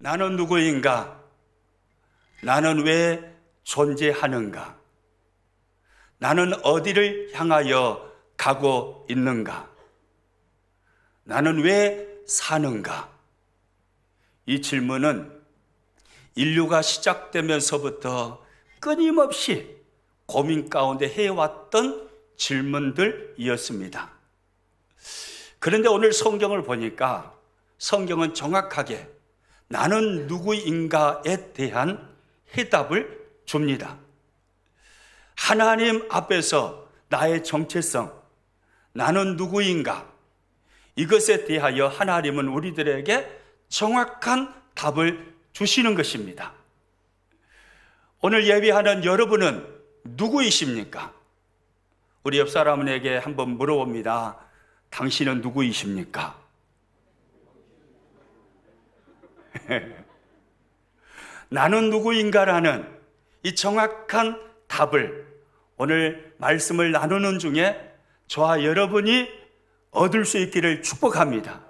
나는 누구인가? 나는 왜 존재하는가? 나는 어디를 향하여 가고 있는가? 나는 왜 사는가? 이 질문은 인류가 시작되면서부터 끊임없이 고민 가운데 해왔던 질문들이었습니다. 그런데 오늘 성경을 보니까 성경은 정확하게 나는 누구인가에 대한 해답을 줍니다. 하나님 앞에서 나의 정체성, 나는 누구인가, 이것에 대하여 하나님은 우리들에게 정확한 답을 주시는 것입니다. 오늘 예배하는 여러분은 누구이십니까? 우리 옆 사람에게 한번 물어봅니다. 당신은 누구이십니까? 나는 누구인가라는 이 정확한 답을 오늘 말씀을 나누는 중에 저와 여러분이 얻을 수 있기를 축복합니다.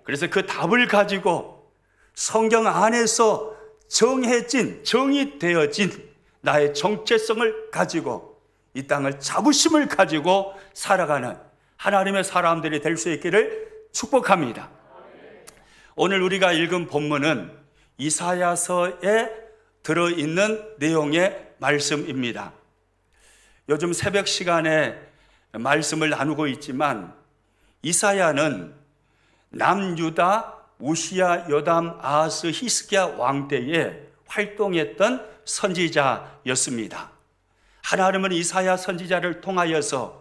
그래서 그 답을 가지고 성경 안에서 정이 되어진 나의 정체성을 가지고 이 땅을 자부심을 가지고 살아가는 하나님의 사람들이 될 수 있기를 축복합니다. 오늘 우리가 읽은 본문은 이사야서에 들어있는 내용의 말씀입니다. 요즘 새벽 시간에 말씀을 나누고 있지만 이사야는 남유다 우시야 요담 아하스 히스기야 왕 때에 활동했던 선지자였습니다. 하나님은 이사야 선지자를 통하여서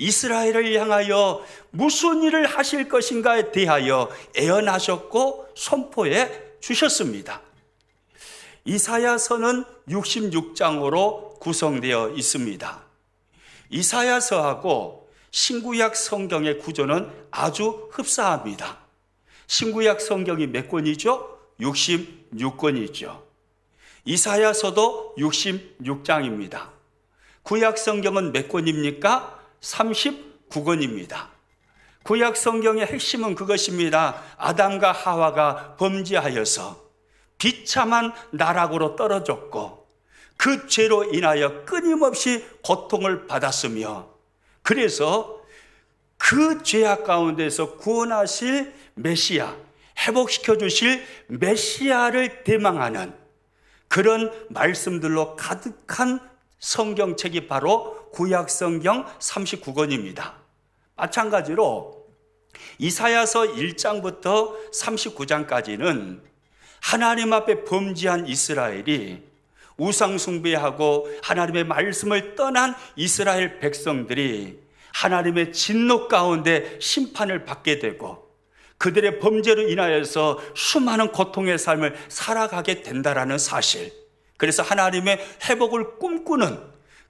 이스라엘을 향하여 무슨 일을 하실 것인가에 대하여 예언하셨고 선포해 주셨습니다. 이사야서는 66장으로 구성되어 있습니다. 이사야서하고 신구약 성경의 구조는 아주 흡사합니다. 신구약 성경이 몇 권이죠? 66권이죠. 이사야서도 66장입니다. 구약 성경은 몇 권입니까? 39권입니다. 구약 성경의 핵심은 그것입니다. 아담과 하와가 범죄하여서 비참한 나락으로 떨어졌고 그 죄로 인하여 끊임없이 고통을 받았으며 그래서 그 죄악 가운데서 구원하실 메시아, 회복시켜 주실 메시아를 대망하는 그런 말씀들로 가득한 성경책이 바로 구약 성경 39권입니다. 마찬가지로 이사야서 1장부터 39장까지는 하나님 앞에 범죄한 이스라엘이 우상 숭배하고 하나님의 말씀을 떠난 이스라엘 백성들이 하나님의 진노 가운데 심판을 받게 되고 그들의 범죄로 인하여서 수많은 고통의 삶을 살아가게 된다라는 사실, 그래서 하나님의 회복을 꿈꾸는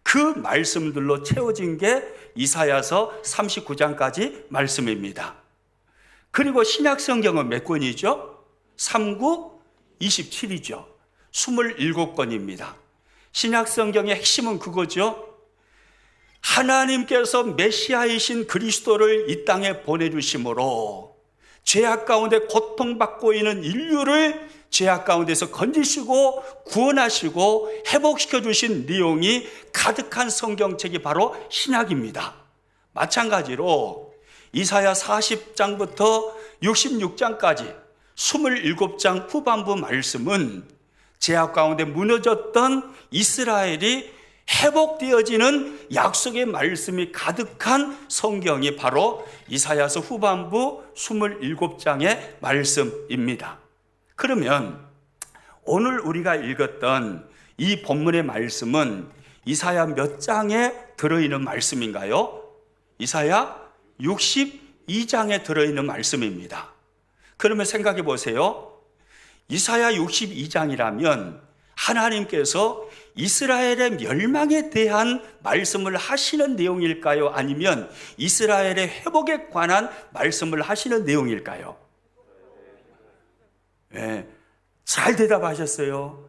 그 말씀들로 채워진 게 이사야서 39장까지 말씀입니다. 그리고 신약 성경은 몇 권이죠? 39, 27이죠. 27권입니다. 신약 성경의 핵심은 그거죠. 하나님께서 메시아이신 그리스도를 이 땅에 보내주심으로 죄악 가운데 고통받고 있는 인류를 죄악 가운데서 건지시고 구원하시고 회복시켜 주신 내용이 가득한 성경책이 바로 신약입니다. 마찬가지로 이사야 40장부터 66장까지 27장 후반부 말씀은 죄악 가운데 무너졌던 이스라엘이 회복되어지는 약속의 말씀이 가득한 성경이 바로 이사야서 후반부 27장의 말씀입니다. 그러면 오늘 우리가 읽었던 이 본문의 말씀은 이사야 몇 장에 들어있는 말씀인가요? 이사야 62장에 들어있는 말씀입니다. 그러면 생각해 보세요. 이사야 62장이라면 하나님께서 이스라엘의 멸망에 대한 말씀을 하시는 내용일까요? 아니면 이스라엘의 회복에 관한 말씀을 하시는 내용일까요? 네, 잘 대답하셨어요.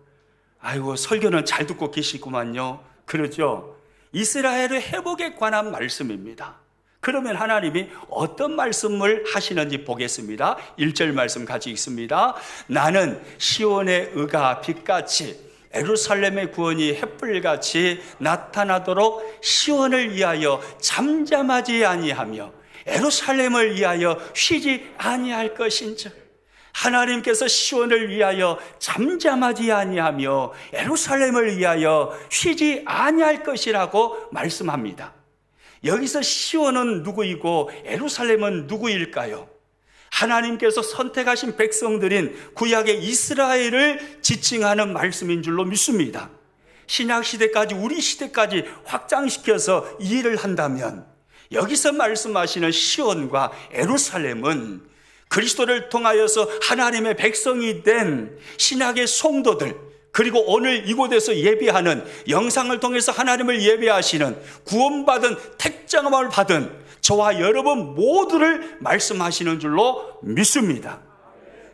아이고, 설교는 잘 듣고 계시구만요. 그렇죠? 이스라엘의 회복에 관한 말씀입니다. 그러면 하나님이 어떤 말씀을 하시는지 보겠습니다. 1절 말씀 같이 읽습니다. 나는 시온의 의가 빛같이 예루살렘의 구원이 햇불같이 나타나도록 시온을 위하여 잠잠하지 아니하며 예루살렘을 위하여 쉬지 아니할 것인즉, 하나님께서 시온을 위하여 잠잠하지 아니하며 예루살렘을 위하여 쉬지 아니할 것이라고 말씀합니다. 여기서 시온은 누구이고 예루살렘은 누구일까요? 하나님께서 선택하신 백성들인 구약의 이스라엘을 지칭하는 말씀인 줄로 믿습니다. 신약시대까지, 우리 시대까지 확장시켜서 이해를 한다면 여기서 말씀하시는 시온과 예루살렘은 그리스도를 통하여서 하나님의 백성이 된 신약의 성도들, 그리고 오늘 이곳에서 예배하는, 영상을 통해서 하나님을 예배하시는, 구원받은, 택정함을 받은 저와 여러분 모두를 말씀하시는 줄로 믿습니다.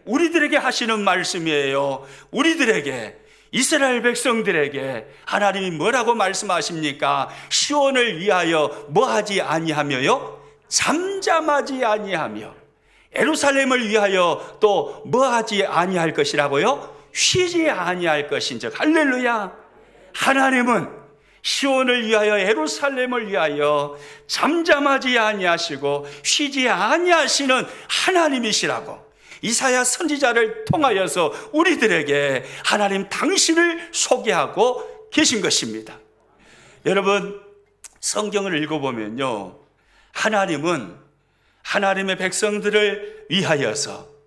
우리들에게 하시는 말씀이에요. 우리들에게, 이스라엘 백성들에게 하나님이 뭐라고 말씀하십니까? 시온을 위하여 뭐하지 아니하며요? 잠잠하지 아니하며, 예루살렘을 위하여 또 뭐하지 아니할 것이라고요? 쉬지 아니할 것인즉. 할렐루야. 하나님은 시온을 위하여, 예루살렘을 위하여 잠잠하지 아니하시고 쉬지 아니하시는 하나님이시라고 이사야 선지자를 통하여서 우리들에게 하나님 당신을 소개하고 계신 것입니다. 여러분, 성경을 읽어보면요, 하나님은 하나님의 백성들을 위하여서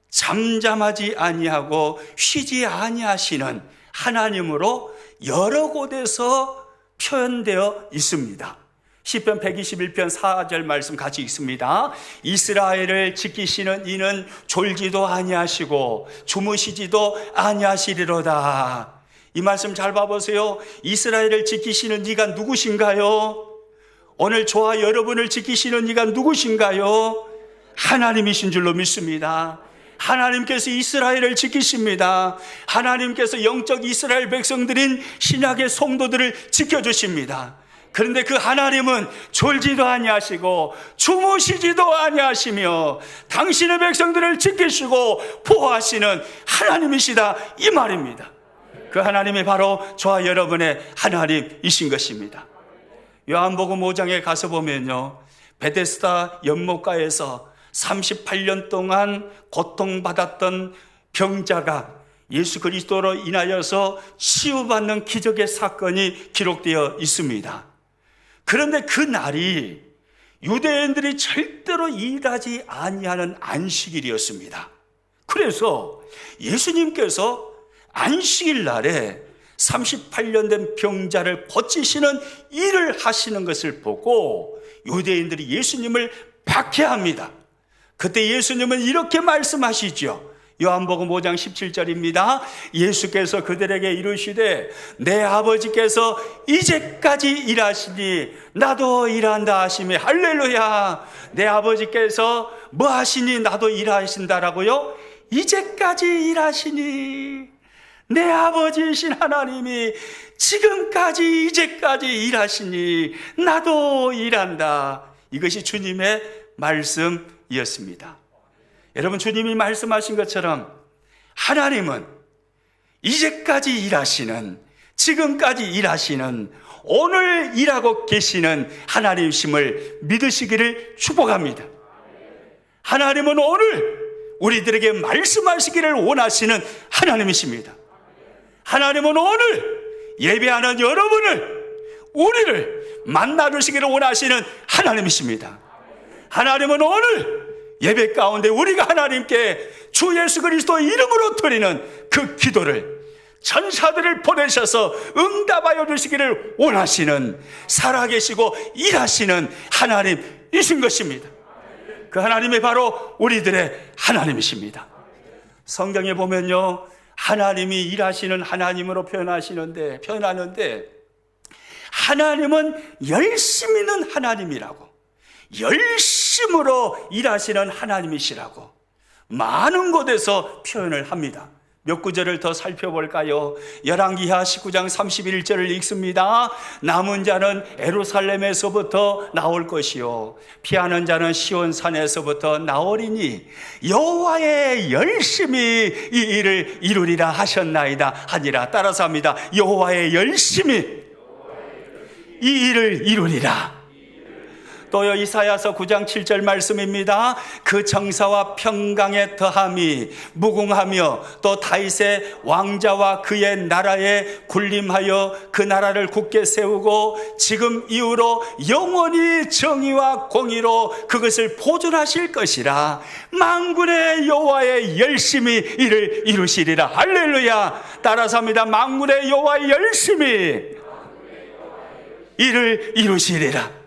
잠잠하지 아니하고 쉬지 아니하시는 하나님으로 여러 곳에서 표현되어 있습니다. 시편 121편 4절 말씀 같이 읽습니다. 이스라엘을 지키시는 이는 졸지도 아니하시고 주무시지도 아니하시리로다. 이 말씀 잘 봐보세요. 이스라엘을 지키시는 이가 누구신가요? 오늘 저와 여러분을 지키시는 이가 누구신가요? 하나님이신 줄로 믿습니다. 하나님께서 이스라엘을 지키십니다. 하나님께서 영적 이스라엘 백성들인 신약의 성도들을 지켜주십니다. 그런데 그 하나님은 졸지도 아니하시고 주무시지도 아니하시며 당신의 백성들을 지키시고 보호하시는 하나님이시다, 이 말입니다. 그 하나님이 바로 저와 여러분의 하나님이신 것입니다. 요한복음 5장에 가서 보면요, 베데스다 연못가에서 38년 동안 고통받았던 병자가 예수 그리스도로 인하여서 치유받는 기적의 사건이 기록되어 있습니다. 그런데 그 날이 유대인들이 절대로 일하지 아니하는 안식일이었습니다. 그래서 예수님께서 안식일 날에 38년 된 병자를 고치시는 일을 하시는 것을 보고 유대인들이 예수님을 박해합니다. 그때 예수님은 이렇게 말씀하시죠. 요한복음 5장 17절입니다. 예수께서 그들에게 이르시되 내 아버지께서 이제까지 일하시니 나도 일한다 하시며, 할렐루야. 내 아버지께서 뭐 하시니 나도 일하신다라고요? 이제까지 일하시니, 내 아버지이신 하나님이 지금까지 이제까지 일하시니 나도 일한다. 이것이 주님의 말씀이었습니다. 여러분, 주님이 말씀하신 것처럼 하나님은 이제까지 일하시는, 지금까지 일하시는, 오늘 일하고 계시는 하나님이심을 믿으시기를 축복합니다. 하나님은 오늘 우리들에게 말씀하시기를 원하시는 하나님이십니다. 하나님은 오늘 예배하는 여러분을, 우리를 만나주시기를 원하시는 하나님이십니다. 하나님은 오늘 예배 가운데 우리가 하나님께 주 예수 그리스도 이름으로 드리는 그 기도를 천사들을 보내셔서 응답하여 주시기를 원하시는, 살아계시고 일하시는 하나님이신 것입니다. 그 하나님이 바로 우리들의 하나님이십니다. 성경에 보면요, 하나님이 일하시는 하나님으로 표현하는데 하나님은 열심히는 하나님이라고, 열심으로 일하시는 하나님이시라고 많은 곳에서 표현을 합니다. 몇 구절을 더 살펴볼까요? 열왕기하 19장 31절을 읽습니다. 남은 자는 예루살렘에서부터 나올 것이요 피하는 자는 시온산에서부터 나오리니 여호와의 열심히 이 일을 이루리라 하셨나이다 하니라. 따라서 합니다. 여호와의 열심히 이 일을 이루리라. 또요 이사야서 9장 7절 말씀입니다. 그 정사와 평강의 더함이 무궁하며 또 다윗의 왕자와 그의 나라에 군림하여 그 나라를 굳게 세우고 지금 이후로 영원히 정의와 공의로 그것을 보존하실 것이라. 만군의 여호와의 열심히 이를 이루시리라. 할렐루야. 따라서 합니다. 만군의 여호와의 열심히 이를 이루시리라.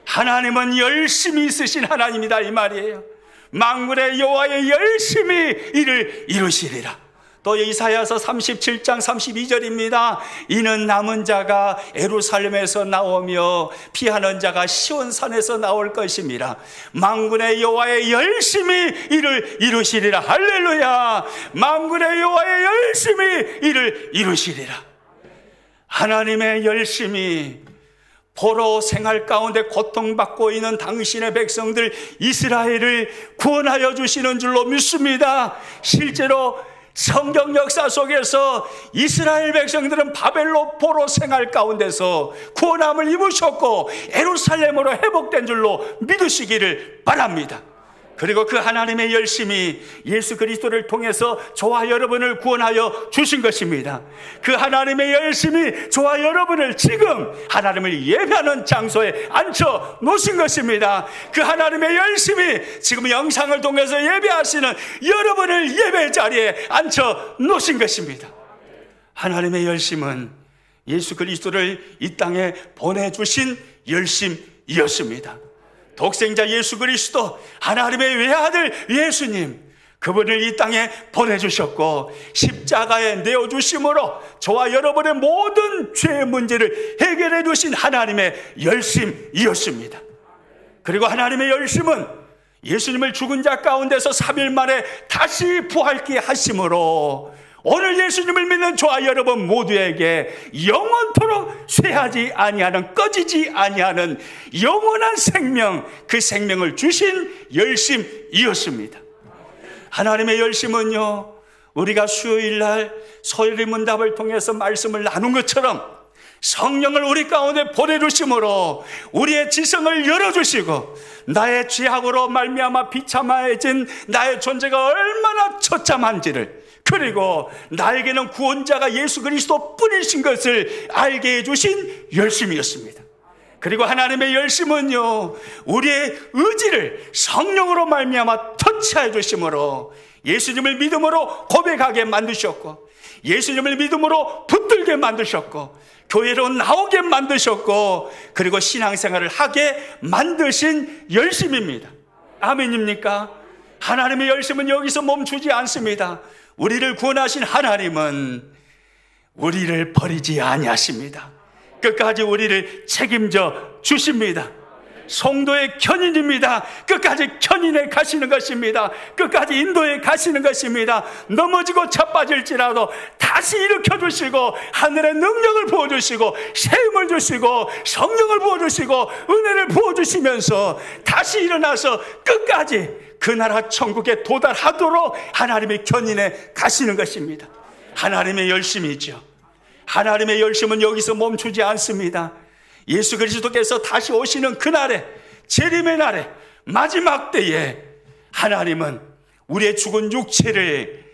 하나님은 열심히 있으신 하나님이다 이 말이에요. 만군의 여호와의 열심히 이를 이루시리라. 또 이사야서 37장 32절입니다. 이는 남은 자가 예루살렘에서 나오며 피하는 자가 시온산에서 나올 것임이라. 만군의 여호와의 열심히 이를 이루시리라. 할렐루야. 만군의 여호와의 열심히 이를 이루시리라. 하나님의 열심히 포로 생활 가운데 고통받고 있는 당신의 백성들 이스라엘을 구원하여 주시는 줄로 믿습니다. 실제로 성경 역사 속에서 이스라엘 백성들은 바벨론 포로 생활 가운데서 구원함을 입으셨고 예루살렘으로 회복된 줄로 믿으시기를 바랍니다. 그리고 그 하나님의 열심이 예수 그리스도를 통해서 저와 여러분을 구원하여 주신 것입니다. 그 하나님의 열심이 저와 여러분을 지금 하나님을 예배하는 장소에 앉혀 놓으신 것입니다. 그 하나님의 열심이 지금 영상을 통해서 예배하시는 여러분을 예배 자리에 앉혀 놓으신 것입니다. 하나님의 열심은 예수 그리스도를 이 땅에 보내주신 열심이었습니다. 독생자 예수 그리스도 하나님의 외아들 예수님, 그분을 이 땅에 보내주셨고 십자가에 내어주심으로 저와 여러분의 모든 죄의 문제를 해결해 주신 하나님의 열심이었습니다. 그리고 하나님의 열심은 예수님을 죽은 자 가운데서 3일 만에 다시 부활케 하심으로 오늘 예수님을 믿는 저와 여러분 모두에게 영원토록 쇠하지 아니하는, 꺼지지 아니하는 영원한 생명, 그 생명을 주신 열심이었습니다. 하나님의 열심은요, 우리가 수요일날 소리문답을 통해서 말씀을 나눈 것처럼 성령을 우리 가운데 보내주심으로 우리의 지성을 열어주시고 나의 죄악으로 말미암아 비참해진 나의 존재가 얼마나 처참한지를, 그리고 나에게는 구원자가 예수 그리스도 뿐이신 것을 알게 해주신 열심이었습니다. 그리고 하나님의 열심은요, 우리의 의지를 성령으로 말미암아 터치해 주심으로 예수님을 믿음으로 고백하게 만드셨고, 예수님을 믿음으로 붙들게 만드셨고, 교회로 나오게 만드셨고, 그리고 신앙생활을 하게 만드신 열심입니다. 아멘입니까? 하나님의 열심은 여기서 멈추지 않습니다. 우리를 구원하신 하나님은 우리를 버리지 아니하십니다. 끝까지 우리를 책임져 주십니다. 성도의 견인입니다. 끝까지 견인해 가시는 것입니다. 끝까지 인도해 가시는 것입니다. 넘어지고 자빠질지라도 다시 일으켜 주시고 하늘의 능력을 부어주시고 세움을 주시고 성령을 부어주시고 은혜를 부어주시면서 다시 일어나서 끝까지 그 나라 천국에 도달하도록 하나님의 견인해 가시는 것입니다. 하나님의 열심이죠. 하나님의 열심은 여기서 멈추지 않습니다. 예수 그리스도께서 다시 오시는 그날에, 재림의 날에, 마지막 때에 하나님은 우리의 죽은 육체를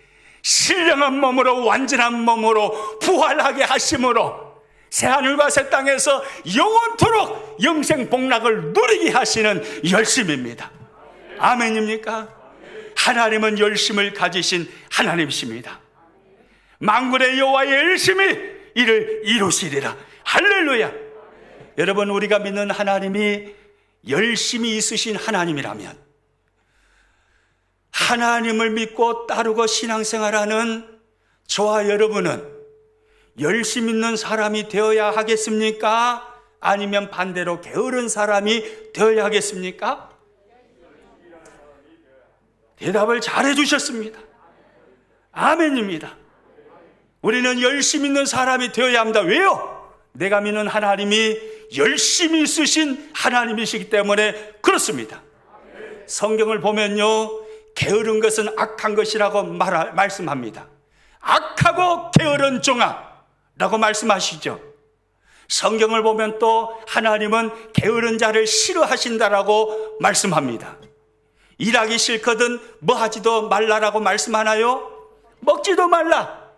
신령한 몸으로, 완전한 몸으로 부활하게 하심으로 새하늘과 새 땅에서 영원토록 영생 복락을 누리게 하시는 열심입니다. 아멘입니까? 하나님은 열심을 가지신 하나님이십니다. 만군의 여호와의 열심이 이를 이루시리라. 할렐루야. 여러분, 우리가 믿는 하나님이 열심히 있으신 하나님이라면 하나님을 믿고 따르고 신앙생활하는 저와 여러분은 열심 있는 사람이 되어야 하겠습니까? 아니면 반대로 게으른 사람이 되어야 하겠습니까? 대답을 잘 해주셨습니다. 아멘입니다. 우리는 열심 있는 사람이 되어야 합니다. 왜요? 내가 믿는 하나님이 열심히 쓰신 하나님이시기 때문에 그렇습니다. 성경을 보면요, 게으른 것은 악한 것이라고 말씀합니다. 악하고 게으른 종아라고 말씀하시죠. 성경을 보면 또 하나님은 게으른 자를 싫어하신다라고 말씀합니다. 일하기 싫거든 뭐 하지도 말라라고 말씀하나요? 먹지도 말라.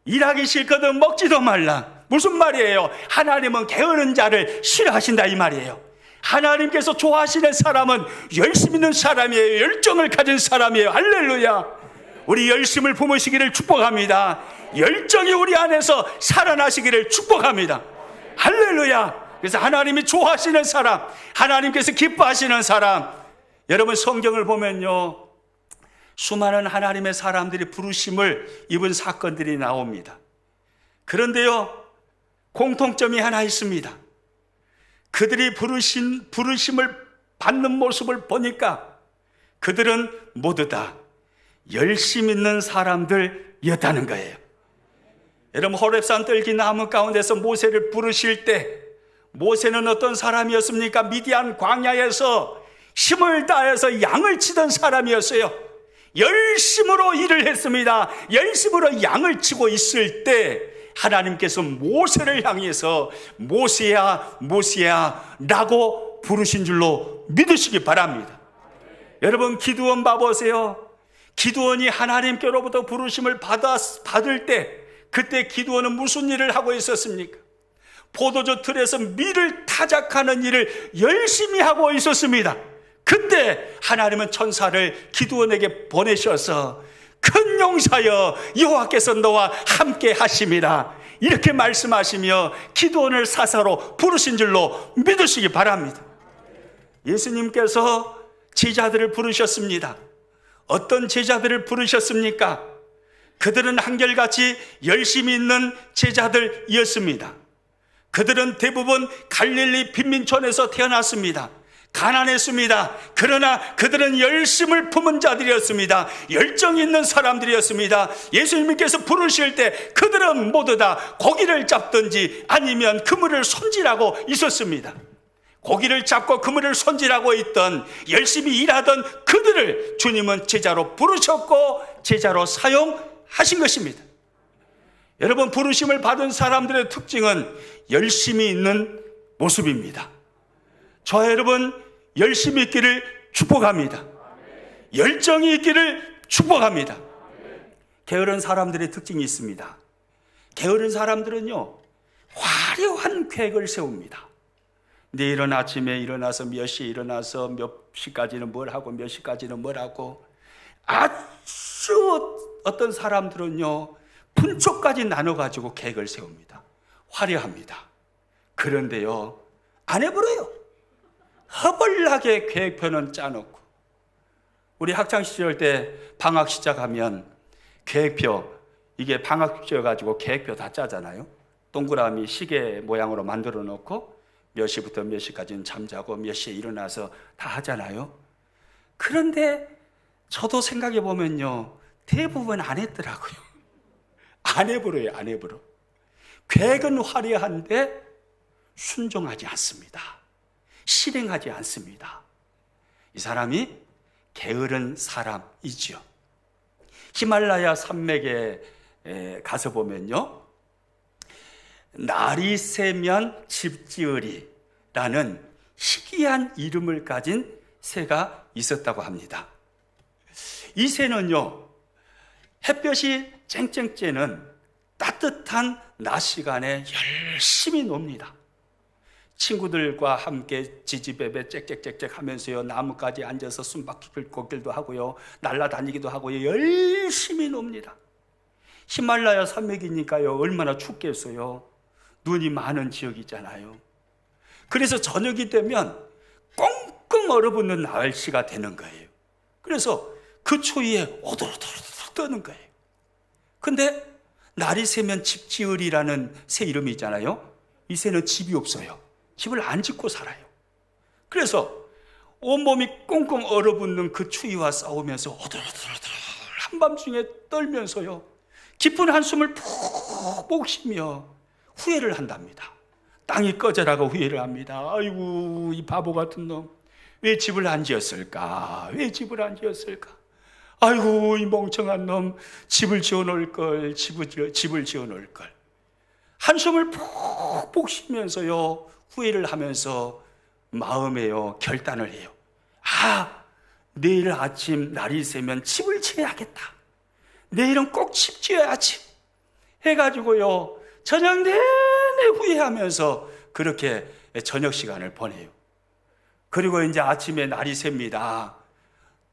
일하기 싫거든 먹지도 말라. 무슨 말이에요? 하나님은 게으른 자를 싫어하신다 이 말이에요. 하나님께서 좋아하시는 사람은 열심 있는 사람이에요. 열정을 가진 사람이에요. 할렐루야. 우리 열심을 품으시기를 축복합니다. 열정이 우리 안에서 살아나시기를 축복합니다. 할렐루야. 그래서 하나님이 좋아하시는 사람, 하나님께서 기뻐하시는 사람, 여러분 성경을 보면요, 수많은 하나님의 사람들이 부르심을 입은 사건들이 나옵니다. 그런데요, 공통점이 하나 있습니다. 그들이 부르심을 받는 모습을 보니까 그들은 모두 다 열심 있는 사람들이었다는 거예요. 여러분, 호렙산 뜰기 나무 가운데서 모세를 부르실 때 모세는 어떤 사람이었습니까? 미디안 광야에서 힘을 다해서 양을 치던 사람이었어요. 열심으로 일을 했습니다. 열심으로 양을 치고 있을 때 하나님께서 모세를 향해서 모세야 모세야 라고 부르신 줄로 믿으시기 바랍니다. 여러분, 기드온 봐보세요. 기드온이 하나님께로부터 부르심을 받을 때 그때 기드온은 무슨 일을 하고 있었습니까? 포도주 틀에서 밀을 타작하는 일을 열심히 하고 있었습니다. 그때 하나님은 천사를 기드온에게 보내셔서 큰 용사여 여호와께서 너와 함께 하심이라 이렇게 말씀하시며 기드온을 사사로 부르신 줄로 믿으시기 바랍니다. 예수님께서 제자들을 부르셨습니다. 어떤 제자들을 부르셨습니까? 그들은 한결같이 열심히 있는 제자들이었습니다. 그들은 대부분 갈릴리 빈민촌에서 태어났습니다. 가난했습니다. 그러나 그들은 열심을 품은 자들이었습니다. 열정이 있는 사람들이었습니다. 예수님께서 부르실 때 그들은 모두 다 고기를 잡든지 아니면 그물을 손질하고 있었습니다. 고기를 잡고 그물을 손질하고 있던 열심히 일하던 그들을 주님은 제자로 부르셨고 제자로 사용하신 것입니다. 여러분, 부르심을 받은 사람들의 특징은 열심히 있는 모습입니다. 저와 여러분 열심히 있기를 축복합니다. 열정이 있기를 축복합니다. 게으른 사람들의 특징이 있습니다. 게으른 사람들은요, 화려한 계획을 세웁니다. 내일은 아침에 일어나서 몇 시에 일어나서 몇 시까지는 뭘 하고 몇 시까지는 뭘 하고, 아주 어떤 사람들은요 분초까지 나눠가지고 계획을 세웁니다. 화려합니다. 그런데요 안 해버려요. 허벌나게 계획표는 짜놓고, 우리 학창시절 때 방학 시작하면 계획표, 이게 방학표여가지고 계획표 다 짜잖아요. 동그라미 시계 모양으로 만들어 놓고 몇 시부터 몇 시까지는 잠자고 몇 시에 일어나서 다 하잖아요. 그런데 저도 생각해 보면요 대부분 안 했더라고요. 안 해버려요. 안 해버려. 계획은 화려한데 순종하지 않습니다. 실행하지 않습니다. 이 사람이 게으른 사람이죠. 히말라야 산맥에 가서 보면요, 날이 새면 집 지으리라는 희귀한 이름을 가진 새가 있었다고 합니다. 이 새는요, 햇볕이 쨍쨍 쬐는 따뜻한 낮 시간에 열심히 놉니다. 친구들과 함께 지지배배 짹짹짹짹 하면서요, 나무까지 앉아서 숨바퀴 걷기도 하고요, 날아다니기도 하고요, 열심히 놉니다. 히말라야 산맥이니까요 얼마나 춥겠어요. 눈이 많은 지역이잖아요. 그래서 저녁이 되면 꽁꽁 얼어붙는 날씨가 되는 거예요. 그래서 그 추위에 오돌오돌 떠는 거예요. 근데 날이 새면 집 지으리라는 새 이름이 있잖아요. 이 새는 집이 없어요. 집을 안 짓고 살아요. 그래서 온몸이 꽁꽁 얼어붙는 그 추위와 싸우면서 오돌오돌 한밤중에 떨면서요 깊은 한숨을 푹 쉬며 후회를 한답니다. 땅이 꺼져라고 후회를 합니다. 아이고 이 바보 같은 놈, 왜 집을 안 지었을까? 왜 집을 안 지었을까? 아이고 이 멍청한 놈, 집을 지어놓을 걸, 집을 지어놓을 걸. 한숨을 푹 쉬면서요 후회를 하면서 마음에요 결단을 해요. 내일 아침 날이 새면 집을 지어야겠다. 내일은 꼭 집 지어야지 해가지고요 저녁 내내 후회하면서 그렇게 저녁 시간을 보내요. 그리고 이제 아침에 날이 셉니다.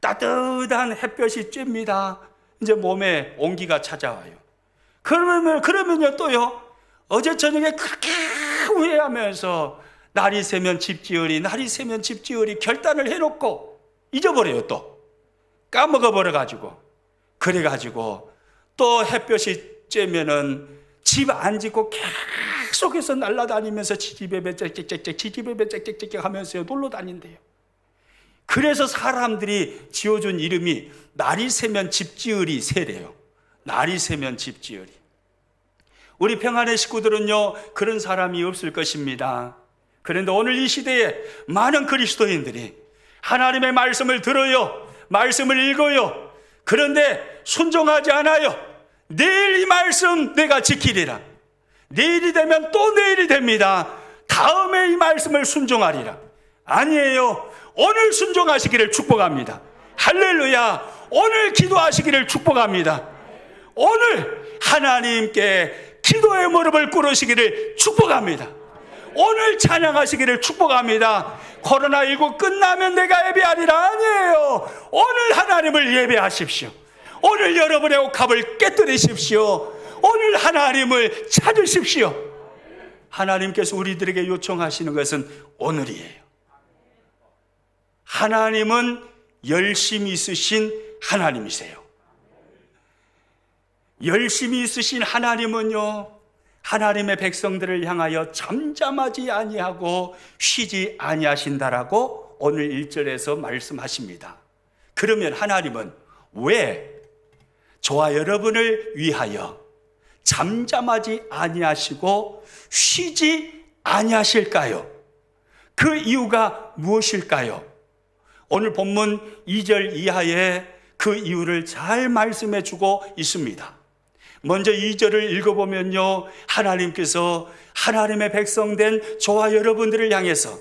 따뜻한 햇볕이 쬐입니다. 이제 몸에 온기가 찾아와요. 그러면요 또요 어제 저녁에 그렇게 후회하면서 날이 새면 집 지으리, 날이 새면 집 지으리 결단을 해놓고 잊어버려요. 또 까먹어버려가지고, 그래가지고 또 햇볕이 쬐면은 집 안 짓고 계속해서 날아다니면서 지지배배 짹짹짹 하면서 놀러 다닌대요. 그래서 사람들이 지어준 이름이 날이 새면 집 지으리 세래요. 날이 새면 집 지으리. 우리 평안의 식구들은요 그런 사람이 없을 것입니다. 그런데 오늘 이 시대에 많은 그리스도인들이 하나님의 말씀을 들어요, 말씀을 읽어요. 그런데 순종하지 않아요. 내일 이 말씀 내가 지키리라, 내일이 되면 또 내일이 됩니다, 다음에 이 말씀을 순종하리라. 아니에요. 오늘 순종하시기를 축복합니다. 할렐루야. 오늘 기도하시기를 축복합니다. 오늘 하나님께 기도의 무릎을 꿇으시기를 축복합니다. 오늘 찬양하시기를 축복합니다. 코로나19 끝나면 내가 예배하리라. 아니에요. 오늘 하나님을 예배하십시오. 오늘 여러분의 옥합을 깨뜨리십시오. 오늘 하나님을 찾으십시오. 하나님께서 우리들에게 요청하시는 것은 오늘이에요. 하나님은 열심히 있으신 하나님이세요. 열심히 있으신 하나님은요 하나님의 백성들을 향하여 잠잠하지 아니하고 쉬지 아니하신다라고 오늘 1절에서 말씀하십니다. 그러면 하나님은 왜 저와 여러분을 위하여 잠잠하지 아니하시고 쉬지 아니하실까요? 그 이유가 무엇일까요? 오늘 본문 2절 이하에 그 이유를 잘 말씀해 주고 있습니다. 먼저 2절을 읽어보면요 하나님께서 하나님의 백성된 저와 여러분들을 향해서,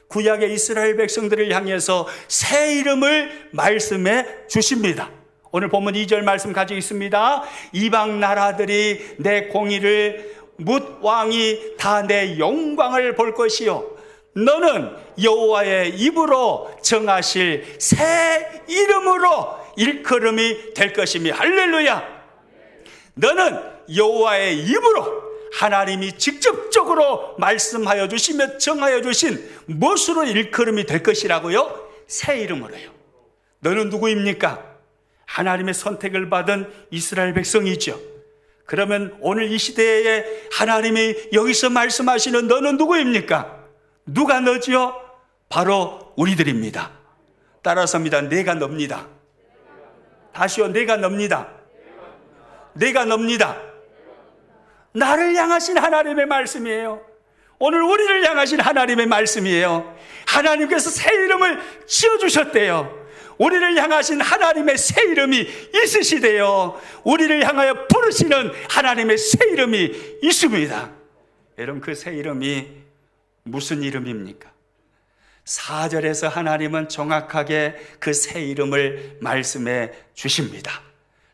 구약의 이스라엘 백성들을 향해서 새 이름을 말씀해 주십니다. 오늘 본문 2절 말씀 가지고 있습니다. 이방 나라들이 내 공의를 뭇 왕이 다 내 영광을 볼 것이요 너는 여호와의 입으로 정하실 새 이름으로 일컬음이 될 것이며. 할렐루야. 너는 여호와의 입으로, 하나님이 직접적으로 말씀하여 주시며 정하여 주신 무엇으로 일컬음이 될 것이라고요? 새 이름으로요. 너는 누구입니까? 하나님의 선택을 받은 이스라엘 백성이죠. 그러면 오늘 이 시대에 하나님이 여기서 말씀하시는 너는 누구입니까? 누가 너지요? 바로 우리들입니다. 따라서입니다. 내가 넙니다. 다시요. 내가 넙니다. 내가 넙니다. 나를 향하신 하나님의 말씀이에요. 오늘 우리를 향하신 하나님의 말씀이에요. 하나님께서 새 이름을 지어주셨대요. 우리를 향하신 하나님의 새 이름이 있으시대요. 우리를 향하여 부르시는 하나님의 새 이름이 있습니다. 여러분, 그 새 이름이 무슨 이름입니까? 4절에서 하나님은 정확하게 그 새 이름을 말씀해 주십니다.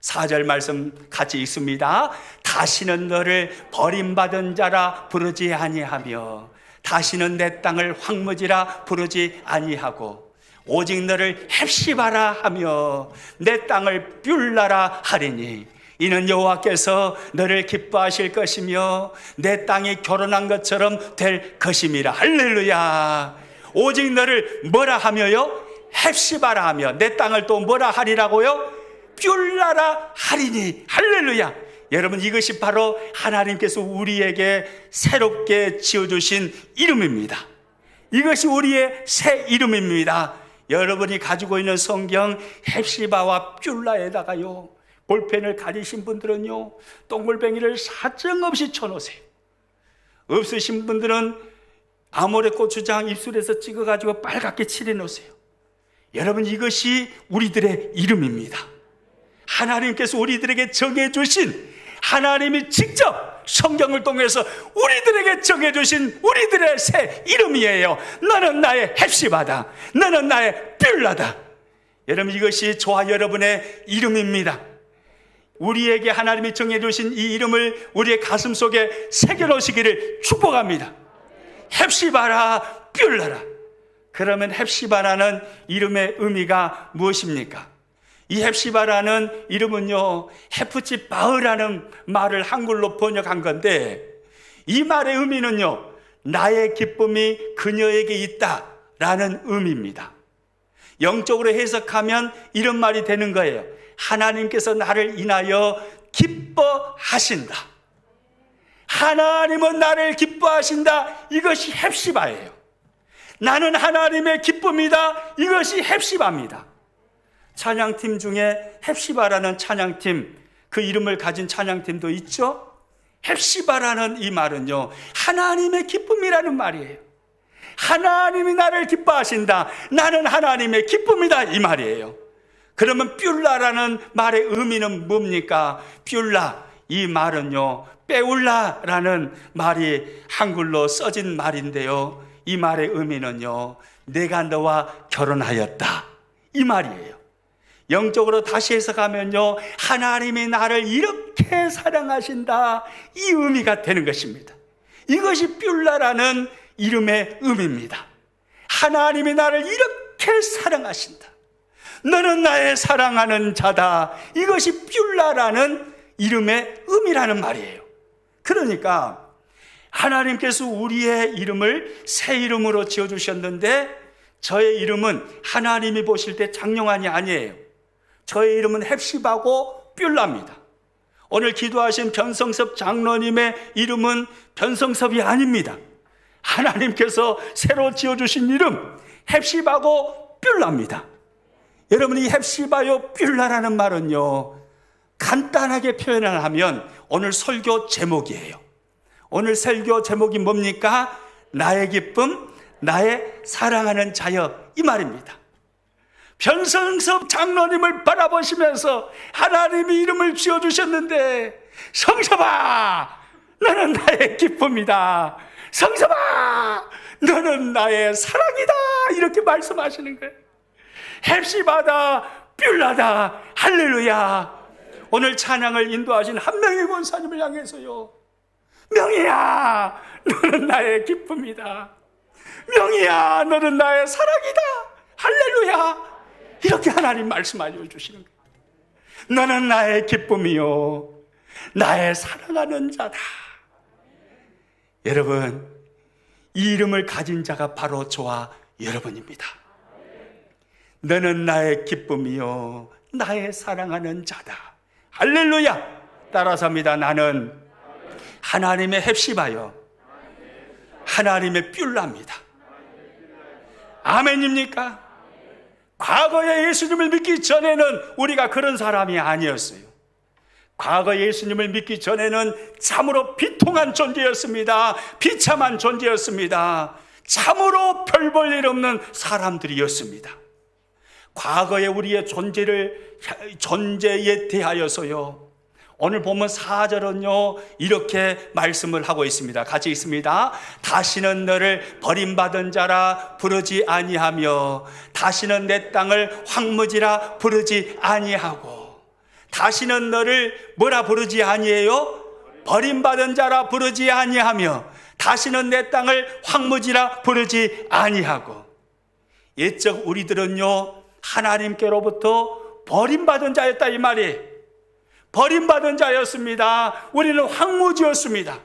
4절 말씀 같이 읽습니다. 다시는 너를 버림받은 자라 부르지 아니하며 다시는 내 땅을 황무지라 부르지 아니하고 오직 너를 헵시바라 하며 내 땅을 뷸라라 하리니 이는 여호와께서 너를 기뻐하실 것이며 내 땅이 결혼한 것처럼 될 것임이라. 할렐루야. 오직 너를 뭐라 하며요? 헵시바라 하며 내 땅을 또 뭐라 하리라고요? 뷸라라 하리니. 할렐루야. 여러분, 이것이 바로 하나님께서 우리에게 새롭게 지어주신 이름입니다. 이것이 우리의 새 이름입니다. 여러분이 가지고 있는 성경 헵시바와 뷸라에다가요 볼펜을 가리신 분들은요, 동글뱅이를 사정없이 쳐놓으세요. 없으신 분들은 아모레 고추장 입술에서 찍어가지고 빨갛게 칠해 놓으세요. 여러분, 이것이 우리들의 이름입니다. 하나님께서 우리들에게 정해주신, 하나님이 직접 성경을 통해서 우리들에게 정해주신 우리들의 새 이름이에요. 너는 나의 헵시바다. 너는 나의 뷸라다. 여러분, 이것이 저와 여러분의 이름입니다. 우리에게 하나님이 정해주신 이 이름을 우리의 가슴 속에 새겨놓으시기를 축복합니다. 헵시바라, 뷸라라. 그러면 헵시바라는 이름의 의미가 무엇입니까? 이 헵시바라는 이름은요, 헤프치 바흐라는 말을 한글로 번역한 건데, 이 말의 의미는요, 나의 기쁨이 그녀에게 있다라는 의미입니다. 영적으로 해석하면 이런 말이 되는 거예요. 하나님께서 나를 인하여 기뻐하신다. 하나님은 나를 기뻐하신다. 이것이 헵시바예요. 나는 하나님의 기쁨이다. 이것이 헵시바입니다. 찬양팀 중에 헵시바라는 찬양팀, 그 이름을 가진 찬양팀도 있죠. 헵시바라는 이 말은요, 하나님의 기쁨이라는 말이에요. 하나님이 나를 기뻐하신다. 나는 하나님의 기쁨이다. 이 말이에요. 그러면 뷸라라는 말의 의미는 뭡니까? 뷸라, 이 말은요, 빼울라라는 말이 한글로 써진 말인데요, 이 말의 의미는요, 내가 너와 결혼하였다. 이 말이에요. 영적으로 다시 해석하면요, 하나님이 나를 이렇게 사랑하신다. 이 의미가 되는 것입니다. 이것이 뷸라라는 이름의 의미입니다. 하나님이 나를 이렇게 사랑하신다. 너는 나의 사랑하는 자다. 이것이 뷸라라는 이름의 의미라는 말이에요. 그러니까 하나님께서 우리의 이름을 새 이름으로 지어주셨는데, 저의 이름은 하나님이 보실 때 장용한이 아니에요. 저의 이름은 헵시바고 뷸라입니다. 오늘 기도하신 변성섭 장로님의 이름은 변성섭이 아닙니다. 하나님께서 새로 지어주신 이름 헵시바고 뷸라입니다. 여러분, 이 헵시바요 뷸라라는 말은요, 간단하게 표현을 하면 오늘 설교 제목이에요. 오늘 설교 제목이 뭡니까? 나의 기쁨, 나의 사랑하는 자여, 이 말입니다. 변성섭 장로님을 바라보시면서 하나님이 이름을 지어주셨는데, 성섭아, 너는 나의 기쁨이다. 성섭아, 너는 나의 사랑이다. 이렇게 말씀하시는 거예요. 헵시바다, 뷸라다. 할렐루야. 오늘 찬양을 인도하신 한명희 권사님을 향해서요, 명희야, 너는 나의 기쁨이다. 명희야, 너는 나의 사랑이다. 할렐루야. 이렇게 하나님 말씀하여 주시는 거예요. 너는 나의 기쁨이요, 나의 사랑하는 자다. 여러분, 이 이름을 가진 자가 바로 저와 여러분입니다. 너는 나의 기쁨이요, 나의 사랑하는 자다. 할렐루야. 따라서 합니다. 나는 하나님의 헵시바요, 하나님의 뷸라입니다. 아멘입니까? 과거에 예수님을 믿기 전에는 우리가 그런 사람이 아니었어요. 과거 예수님을 믿기 전에는 참으로 비통한 존재였습니다. 비참한 존재였습니다. 참으로 별 볼 일 없는 사람들이었습니다. 과거의 우리의 존재에 대하여서요, 오늘 보면 4절은요 이렇게 말씀을 하고 있습니다. 같이 있습니다. 다시는 너를 버림받은 자라 부르지 아니하며 다시는 내 땅을 황무지라 부르지 아니하고. 다시는 너를 뭐라 부르지 아니해요? 버림받은 자라 부르지 아니하며 다시는 내 땅을 황무지라 부르지 아니하고. 옛적 우리들은요 하나님께로부터 버림받은 자였다 이 말이에요. 버림받은 자였습니다. 우리는 황무지였습니다.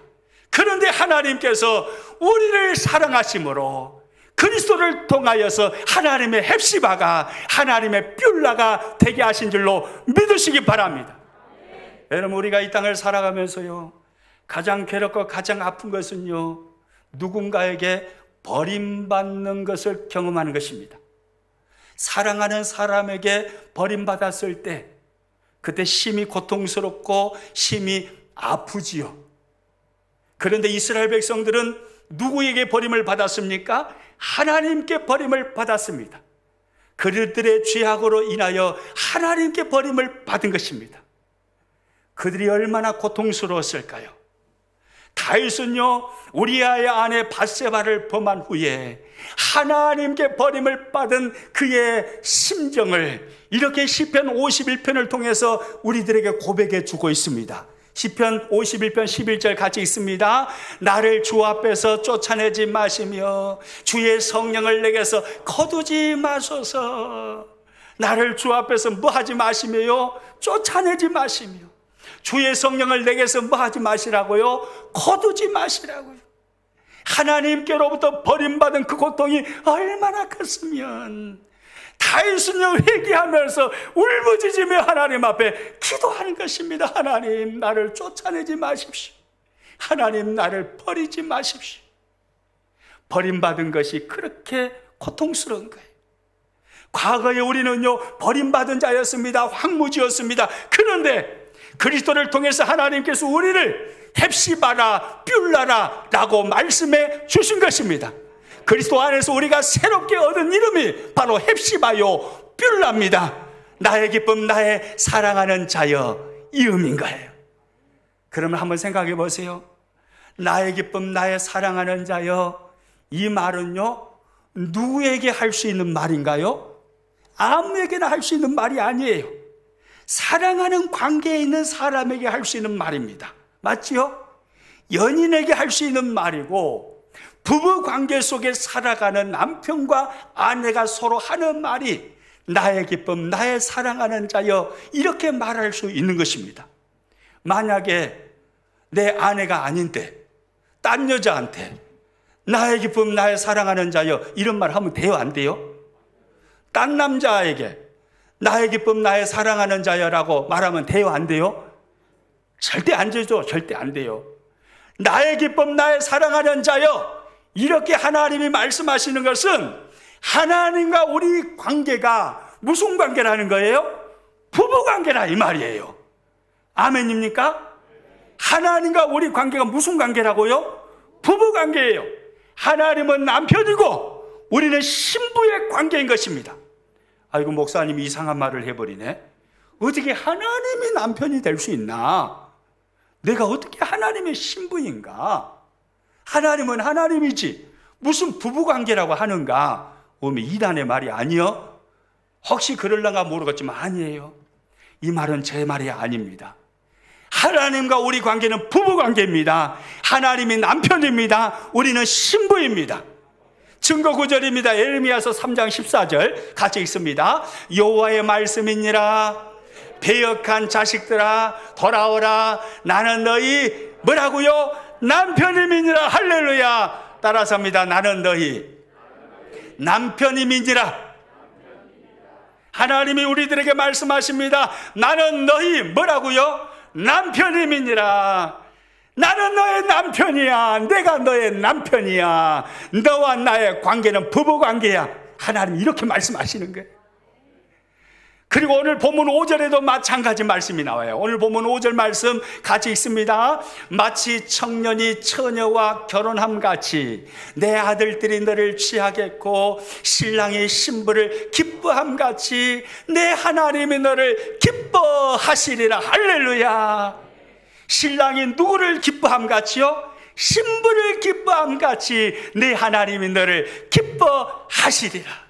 그런데 하나님께서 우리를 사랑하심으로 그리스도를 통하여서 하나님의 헵시바가, 하나님의 뷸라가 되게 하신 줄로 믿으시기 바랍니다. 여러분, 우리가 이 땅을 살아가면서요 가장 괴롭고 가장 아픈 것은요 누군가에게 버림받는 것을 경험하는 것입니다. 사랑하는 사람에게 버림받았을 때 그때 심히 고통스럽고 심히 아프지요. 그런데 이스라엘 백성들은 누구에게 버림을 받았습니까? 하나님께 버림을 받았습니다. 그들의 죄악으로 인하여 하나님께 버림을 받은 것입니다. 그들이 얼마나 고통스러웠을까요? 다윗은요, 우리아의 아내 밧세바를 범한 후에 하나님께 버림을 받은 그의 심정을 이렇게 시편 51편을 통해서 우리들에게 고백해 주고 있습니다. 시편 51편 11절 같이 있습니다. 나를 주 앞에서 쫓아내지 마시며 주의 성령을 내게서 거두지 마소서. 나를 주 앞에서 뭐 하지 마시며요? 쫓아내지 마시며 주의 성령을 내게서 뭐 하지 마시라고요? 거두지 마시라고요. 하나님께로부터 버림받은 그 고통이 얼마나 컸으면 다윗은요, 회개하면서 울부짖으며 하나님 앞에 기도하는 것입니다. 하나님, 나를 쫓아내지 마십시오. 하나님, 나를 버리지 마십시오. 버림받은 것이 그렇게 고통스러운 거예요. 과거에 우리는요, 버림받은 자였습니다. 황무지였습니다. 그런데 그리스도를 통해서 하나님께서 우리를 헵시바라 뷸라라 라고 말씀해 주신 것입니다. 그리스도 안에서 우리가 새롭게 얻은 이름이 바로 헵시바요 뷸라입니다. 나의 기쁨, 나의 사랑하는 자여, 이 의미인 거예요. 그러면 한번 생각해 보세요. 나의 기쁨, 나의 사랑하는 자여, 이 말은요, 누구에게 할 수 있는 말인가요? 아무에게나 할 수 있는 말이 아니에요. 사랑하는 관계에 있는 사람에게 할 수 있는 말입니다. 맞지요? 연인에게 할 수 있는 말이고, 부부 관계 속에 살아가는 남편과 아내가 서로 하는 말이 나의 기쁨, 나의 사랑하는 자여, 이렇게 말할 수 있는 것입니다. 만약에 내 아내가 아닌데 딴 여자한테 나의 기쁨, 나의 사랑하는 자여, 이런 말 하면 돼요, 안 돼요? 딴 남자에게 나의 기쁨, 나의 사랑하는 자여라고 말하면 돼요, 안 돼요? 절대 안 되죠. 절대 안 돼요. 나의 기쁨, 나의 사랑하는 자여, 이렇게 하나님이 말씀하시는 것은 하나님과 우리 관계가 무슨 관계라는 거예요? 부부 관계라 이 말이에요. 아멘입니까? 하나님과 우리 관계가 무슨 관계라고요? 부부 관계예요. 하나님은 남편이고 우리는 신부의 관계인 것입니다. 아이고, 목사님이 이상한 말을 해버리네. 어떻게 하나님이 남편이 될 수 있나? 내가 어떻게 하나님의 신부인가? 하나님은 하나님이지 무슨 부부관계라고 하는가? 오면 이단의 말이 아니요? 혹시 그럴랑가 모르겠지만 아니에요. 이 말은 제 말이 아닙니다. 하나님과 우리 관계는 부부관계입니다. 하나님이 남편입니다. 우리는 신부입니다. 증거 구절입니다. 예레미야서 3장 14절 같이 읽습니다. 여호와의 말씀이니라. 배역한 자식들아, 돌아오라. 나는 너희 뭐라고요? 남편임이니라. 할렐루야. 따라서 합니다. 나는 너희 남편임이니라. 하나님이 우리들에게 말씀하십니다. 나는 너희 뭐라고요? 남편임이니라. 나는 너의 남편이야. 내가 너의 남편이야. 너와 나의 관계는 부부관계야. 하나님 이렇게 말씀하시는 거예요. 그리고 오늘 본문 5절에도 마찬가지 말씀이 나와요. 오늘 본문 5절 말씀 같이 읽습니다. 마치 청년이 처녀와 결혼함 같이 내 아들들이 너를 취하겠고 신랑이 신부를 기뻐함 같이 내 하나님이 너를 기뻐하시리라. 할렐루야. 신랑이 누구를 기뻐함 같이요? 신부를 기뻐함 같이 내 하나님이 너를 기뻐하시리라.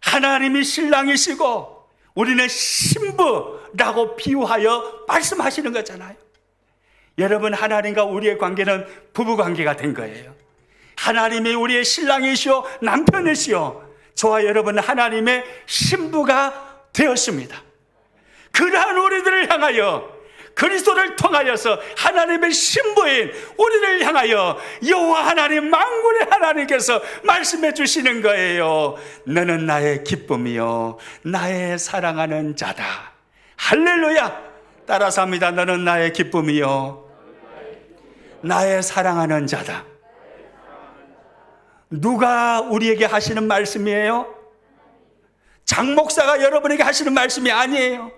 하나님이 신랑이시고 우리는 신부라고 비유하여 말씀하시는 거잖아요. 여러분, 하나님과 우리의 관계는 부부관계가 된 거예요. 하나님이 우리의 신랑이시오, 남편이시오. 저와 여러분은 하나님의 신부가 되었습니다. 그러한 우리들을 향하여 그리스도를 통하여서 하나님의 신부인 우리를 향하여 여호와 하나님, 만군의 하나님께서 말씀해 주시는 거예요. 너는 나의 기쁨이요 나의 사랑하는 자다. 할렐루야. 따라서 합니다. 너는 나의 기쁨이요 나의 사랑하는 자다. 누가 우리에게 하시는 말씀이에요? 장 목사가 여러분에게 하시는 말씀이 아니에요.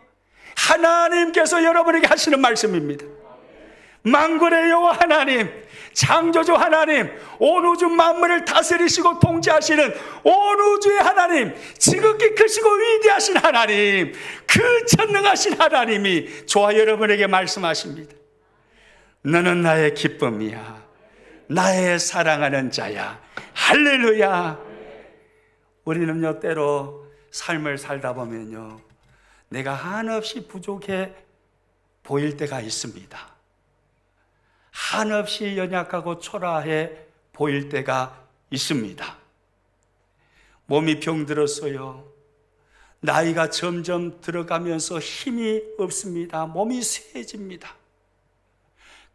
하나님께서 여러분에게 하시는 말씀입니다. 만군의 여호와 하나님, 창조주 하나님, 온 우주 만물을 다스리시고 통치하시는 온 우주의 하나님, 지극히 크시고 위대하신 하나님, 그 전능하신 하나님이 저와 여러분에게 말씀하십니다. 너는 나의 기쁨이야, 나의 사랑하는 자야. 할렐루야. 우리는요, 때로 삶을 살다 보면요, 내가 한없이 부족해 보일 때가 있습니다. 한없이 연약하고 초라해 보일 때가 있습니다. 몸이 병들었어요. 나이가 점점 들어가면서 힘이 없습니다. 몸이 쇠해집니다.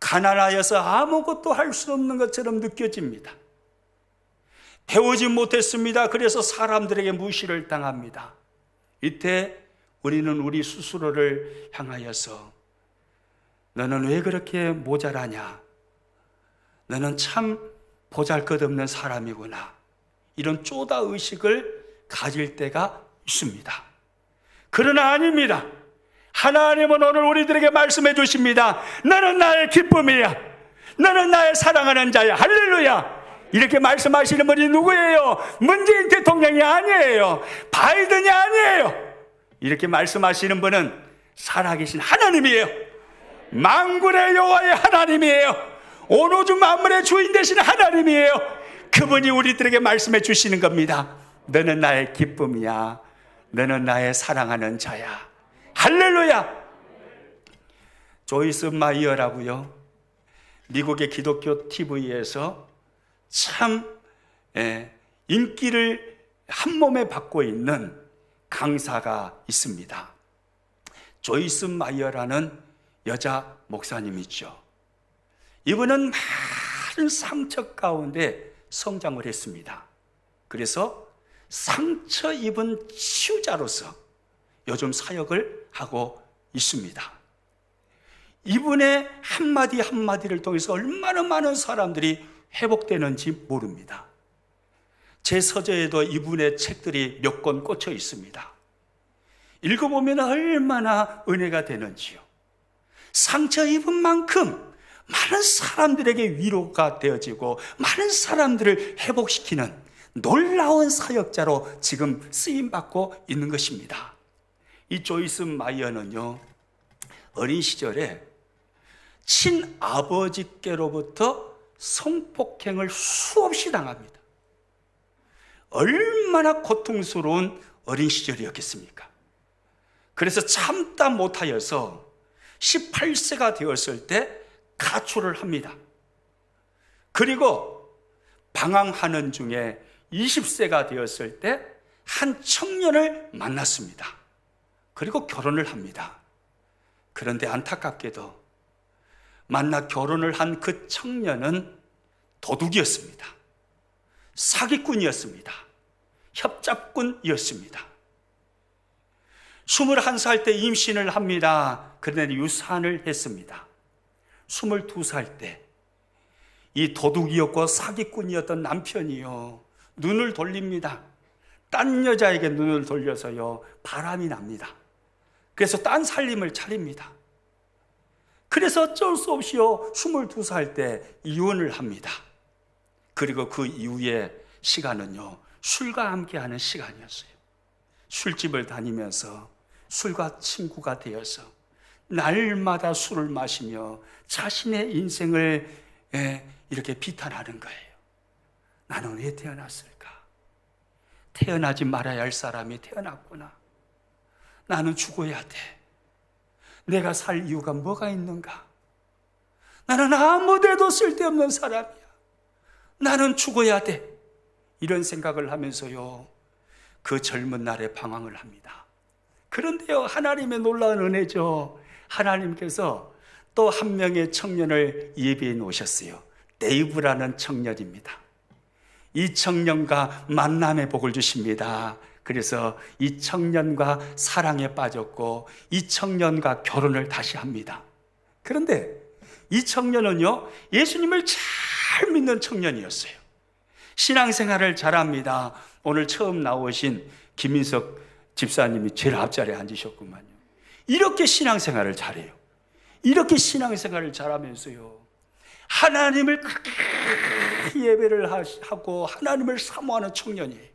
가난하여서 아무것도 할 수 없는 것처럼 느껴집니다. 배우지 못했습니다. 그래서 사람들에게 무시를 당합니다. 이때 우리는 우리 스스로를 향하여서 너는 왜 그렇게 모자라냐? 너는 참 보잘것없는 사람이구나. 이런 쪼다 의식을 가질 때가 있습니다. 그러나 아닙니다. 하나님은 오늘 우리들에게 말씀해 주십니다. 너는 나의 기쁨이야. 너는 나의 사랑하는 자야. 할렐루야. 이렇게 말씀하시는 분이 누구예요? 문재인 대통령이 아니에요. 바이든이 아니에요. 이렇게 말씀하시는 분은 살아계신 하나님이에요. 만군의 여호와의 하나님이에요. 온 우주 만물의 주인 되신 하나님이에요. 그분이 우리들에게 말씀해 주시는 겁니다. 너는 나의 기쁨이야. 너는 나의 사랑하는 자야. 할렐루야. 조이스 마이어라고요, 미국의 기독교 TV에서 참 인기를 한 몸에 받고 있는 강사가 있습니다. 조이스 마이어라는 여자 목사님이죠. 이분은 많은 상처 가운데 성장을 했습니다. 그래서 상처 입은 치유자로서 요즘 사역을 하고 있습니다. 이분의 한마디 한마디를 통해서 얼마나 많은 사람들이 회복되는지 모릅니다. 제 서재에도 이분의 책들이 몇 권 꽂혀 있습니다. 읽어보면 얼마나 은혜가 되는지요. 상처 입은 만큼 많은 사람들에게 위로가 되어지고 많은 사람들을 회복시키는 놀라운 사역자로 지금 쓰임받고 있는 것입니다. 이 조이스 마이어는요, 어린 시절에 친아버지께로부터 성폭행을 수없이 당합니다. 얼마나 고통스러운 어린 시절이었겠습니까? 그래서 참다 못하여서 18세가 되었을 때 가출을 합니다. 그리고 방황하는 중에 20세가 되었을 때 한 청년을 만났습니다. 그리고 결혼을 합니다. 그런데 안타깝게도 만나 결혼을 한 그 청년은 도둑이었습니다. 사기꾼이었습니다. 협잡꾼이었습니다. 21살 때 임신을 합니다. 그런데 유산을 했습니다. 22살 때 이 도둑이었고 사기꾼이었던 남편이요, 눈을 돌립니다. 딴 여자에게 눈을 돌려서요, 바람이 납니다. 그래서 딴 살림을 차립니다. 그래서 어쩔 수 없이요, 22살 때 이혼을 합니다. 그리고 그 이후의 시간은요, 술과 함께하는 시간이었어요. 술집을 다니면서 술과 친구가 되어서 날마다 술을 마시며 자신의 인생을 이렇게 비탄하는 거예요. 나는 왜 태어났을까? 태어나지 말아야 할 사람이 태어났구나. 나는 죽어야 돼. 내가 살 이유가 뭐가 있는가? 나는 아무데도 쓸데없는 사람이야. 나는 죽어야 돼. 이런 생각을 하면서요, 그 젊은 날에 방황을 합니다. 그런데요, 하나님의 놀라운 은혜죠. 하나님께서 또 한 명의 청년을 예비해 놓으셨어요. 데이브라는 청년입니다. 이 청년과 만남의 복을 주십니다. 그래서 이 청년과 사랑에 빠졌고 이 청년과 결혼을 다시 합니다. 그런데 이 청년은요, 예수님을 잘 믿는 청년이었어요. 신앙생활을 잘합니다. 오늘 처음 나오신 김인석 집사님이 제일 앞자리에 앉으셨구만요. 이렇게 신앙생활을 잘해요. 이렇게 신앙생활을 잘하면서요, 하나님을 그렇게 예배를 하고 하나님을 사모하는 청년이에요.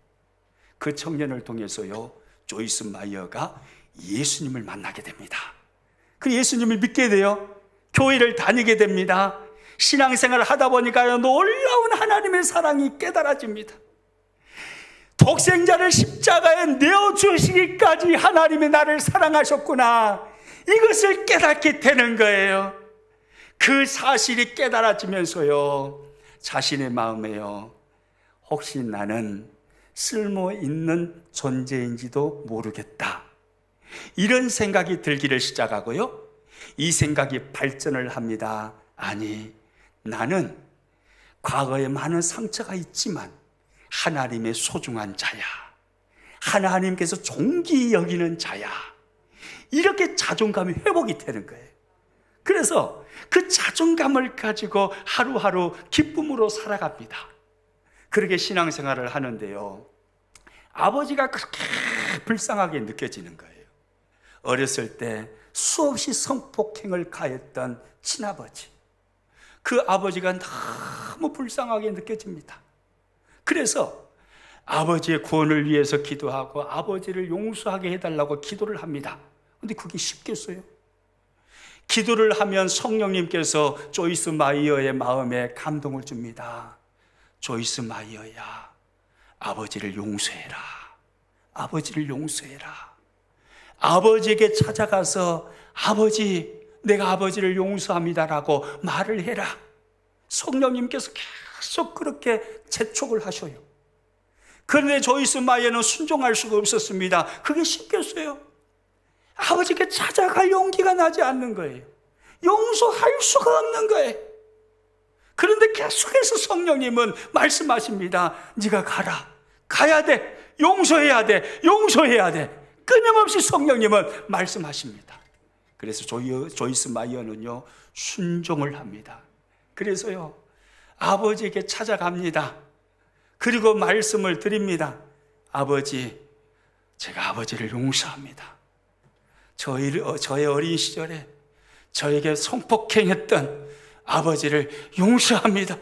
그 청년을 통해서요, 조이스 마이어가 예수님을 만나게 됩니다. 그 예수님을 믿게 돼요. 교회를 다니게 됩니다. 신앙생활을 하다 보니까요, 놀라운 하나님의 사랑이 깨달아집니다. 독생자를 십자가에 내어주시기까지 하나님이 나를 사랑하셨구나, 이것을 깨닫게 되는 거예요. 그 사실이 깨달아지면서요, 자신의 마음에요, 혹시 나는 쓸모 있는 존재인지도 모르겠다, 이런 생각이 들기를 시작하고요, 이 생각이 발전을 합니다. 아니, 나는 과거에 많은 상처가 있지만 하나님의 소중한 자야, 하나님께서 존귀 여기는 자야, 이렇게 자존감이 회복이 되는 거예요. 그래서 그 자존감을 가지고 하루하루 기쁨으로 살아갑니다. 그렇게 신앙생활을 하는데요, 아버지가 그렇게 불쌍하게 느껴지는 거예요. 어렸을 때 수없이 성폭행을 가했던 친아버지, 그 아버지가 너무 불쌍하게 느껴집니다. 그래서 아버지의 구원을 위해서 기도하고 아버지를 용서하게 해달라고 기도를 합니다. 근데 그게 쉽겠어요? 기도를 하면 성령님께서 조이스 마이어의 마음에 감동을 줍니다. 조이스 마이어야, 아버지를 용서해라. 아버지를 용서해라. 아버지에게 찾아가서 아버지, 내가 아버지를 용서합니다라고 말을 해라. 성령님께서 계속 그렇게 재촉을 하셔요. 그런데 조이스 마이어는 순종할 수가 없었습니다. 그게 쉽겠어요? 아버지께 찾아갈 용기가 나지 않는 거예요. 용서할 수가 없는 거예요. 그런데 계속해서 성령님은 말씀하십니다. 네가 가라. 가야 돼. 용서해야 돼. 용서해야 돼. 끊임없이 성령님은 말씀하십니다. 그래서 조이스 마이어는요, 순종을 합니다. 그래서요, 아버지에게 찾아갑니다. 그리고 말씀을 드립니다. 아버지, 제가 아버지를 용서합니다. 저의 어린 시절에 저에게 성폭행했던 아버지를 용서합니다.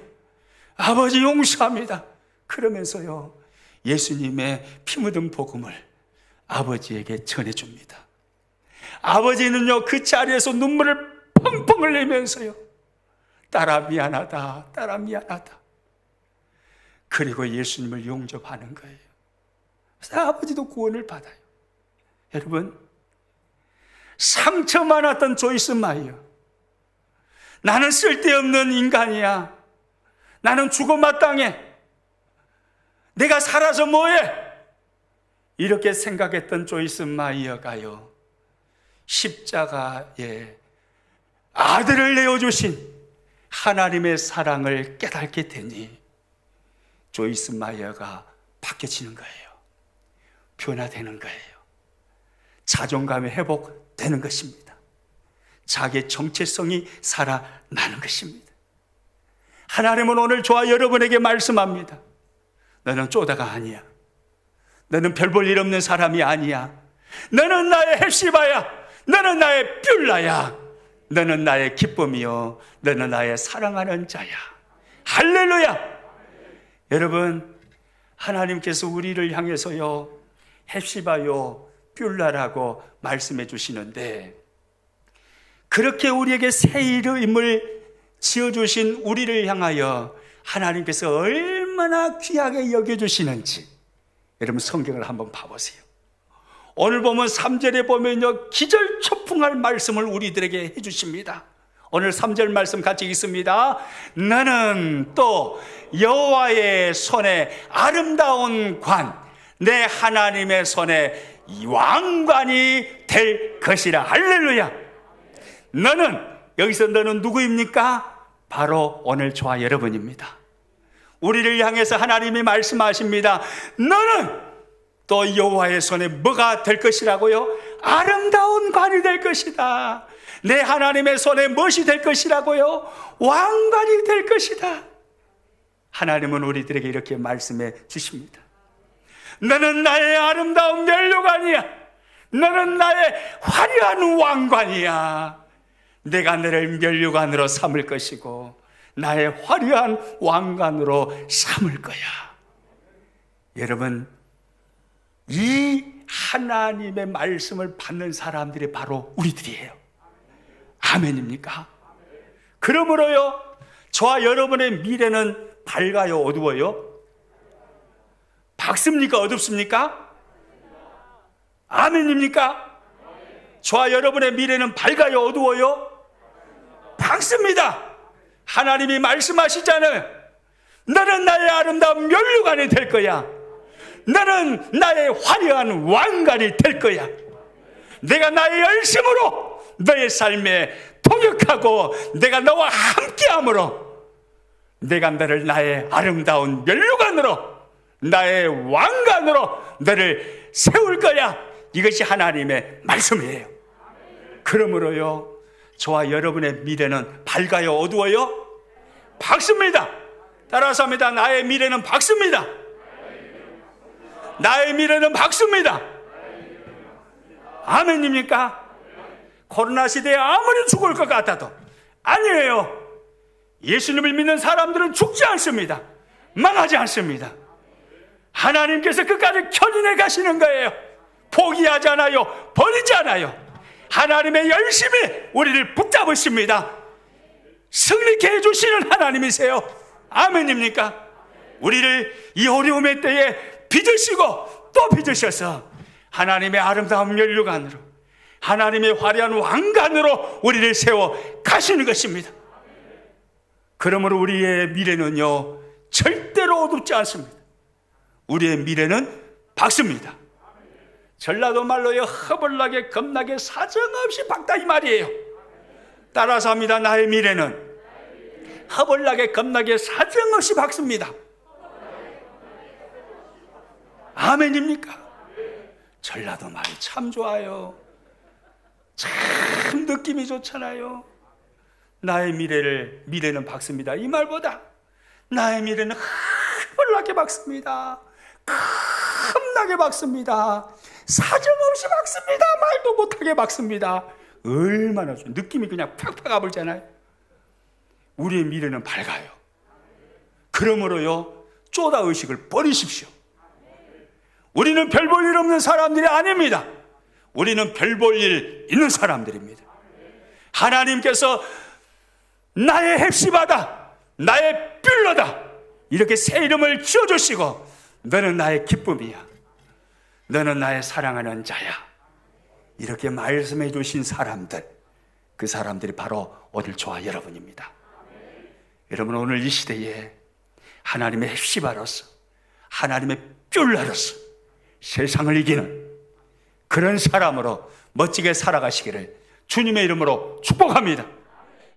아버지 용서합니다. 그러면서요, 예수님의 피 묻은 복음을 아버지에게 전해줍니다. 아버지는요, 그 자리에서 눈물을 펑펑 흘리면서요, 딸아 미안하다, 딸아 미안하다. 그리고 예수님을 용접하는 거예요. 그래서 아버지도 구원을 받아요. 여러분, 상처 많았던 조이스 마이어, 나는 쓸데없는 인간이야, 나는 죽어 마땅해, 내가 살아서 뭐해, 이렇게 생각했던 조이스 마이어가요, 십자가에 아들을 내어주신 하나님의 사랑을 깨닫게 되니 조이스 마이어가 바뀌어지는 거예요. 변화되는 거예요. 자존감이 회복되는 것입니다. 자기의 정체성이 살아나는 것입니다. 하나님은 오늘 저와 여러분에게 말씀합니다. 너는 쪼다가 아니야. 너는 별 볼 일 없는 사람이 아니야. 너는 나의 헵시바야. 너는 나의 뷸라야. 너는 나의 기쁨이요, 너는 나의 사랑하는 자야. 할렐루야. 여러분, 하나님께서 우리를 향해서요, 헵시바요, 뷸라라고 말씀해 주시는데, 그렇게 우리에게 새 이름을 지어주신 우리를 향하여 하나님께서 얼마나 귀하게 여겨주시는지 여러분 성경을 한번 봐보세요. 오늘 보면 3절에 보면요, 기절초풍할 말씀을 우리들에게 해주십니다. 오늘 3절 말씀 같이 읽습니다. 너는 또 여호와의 손에 아름다운 관, 내 하나님의 손에 왕관이 될 것이라. 할렐루야. 너는, 여기서 너는 누구입니까? 바로 오늘 저와 여러분입니다. 우리를 향해서 하나님이 말씀하십니다. 너는 또 여호와의 손에 뭐가 될 것이라고요? 아름다운 관이 될 것이다. 내 하나님의 손에 무엇이 될 것이라고요? 왕관이 될 것이다. 하나님은 우리들에게 이렇게 말씀해 주십니다. 너는 나의 아름다운 면류관이야. 너는 나의 화려한 왕관이야. 내가 너를 면류관으로 삼을 것이고 나의 화려한 왕관으로 삼을 거야. 여러분, 이 하나님의 말씀을 받는 사람들이 바로 우리들이에요. 아멘입니까? 그러므로요, 저와 여러분의 미래는 밝아요, 어두워요? 밝습니까, 어둡습니까? 아멘입니까? 저와 여러분의 미래는 밝아요, 어두워요? 밝습니다. 하나님이 말씀하시잖아요. 너는 나의 아름다운 면류관이 될 거야. 너는 나의 화려한 왕관이 될 거야. 내가 나의 열심으로 너의 삶에 통역하고 내가 너와 함께함으로 내가 너를 나의 아름다운 면류관으로, 나의 왕관으로 너를 세울 거야. 이것이 하나님의 말씀이에요. 그러므로요, 저와 여러분의 미래는 밝아요, 어두워요? 밝습니다. 따라서 합니다. 나의 미래는 밝습니다. 나의 미래는 밝습니다. 아멘입니까? 코로나 시대에 아무리 죽을 것 같아도 아니에요. 예수님을 믿는 사람들은 죽지 않습니다. 망하지 않습니다. 하나님께서 끝까지 견인해 가시는 거예요. 포기하지 않아요. 버리지 않아요. 하나님의 열심히 우리를 붙잡으십니다. 승리케 해주시는 하나님이세요. 아멘입니까? 우리를 이 어려움의 때에 빚으시고 또 빚으셔서 하나님의 아름다운 면류관으로, 하나님의 화려한 왕관으로 우리를 세워 가시는 것입니다. 그러므로 우리의 미래는요, 절대로 어둡지 않습니다. 우리의 미래는 밝습니다. 전라도 말로요, 허벌나게 겁나게 사정없이 밝다 이 말이에요. 따라서 합니다. 나의 미래는 허벌나게 겁나게 사정없이 밝습니다. 아멘입니까? 전라도 말이 참 좋아요. 참 느낌이 좋잖아요. 나의 미래는 밝습니다. 이 말보다 나의 미래는 허벌나게 밝습니다. 겁나게 밝습니다. 사정없이 밝습니다. 말도 못하게 밝습니다. 얼마나 좋아요. 느낌이 그냥 팍팍 와버리잖아요. 우리의 미래는 밝아요. 그러므로요, 쪼다의식을 버리십시오. 우리는 별 볼 일 없는 사람들이 아닙니다. 우리는 별 볼 일 있는 사람들입니다. 하나님께서 나의 헵시바다, 나의 뷸러다 이렇게 새 이름을 지어주시고 너는 나의 기쁨이야, 너는 나의 사랑하는 자야 이렇게 말씀해 주신 사람들, 그 사람들이 바로 오늘 저와 여러분입니다. 여러분, 오늘 이 시대에 하나님의 헵시바로서, 하나님의 뷸러로서 세상을 이기는 그런 사람으로 멋지게 살아가시기를 주님의 이름으로 축복합니다.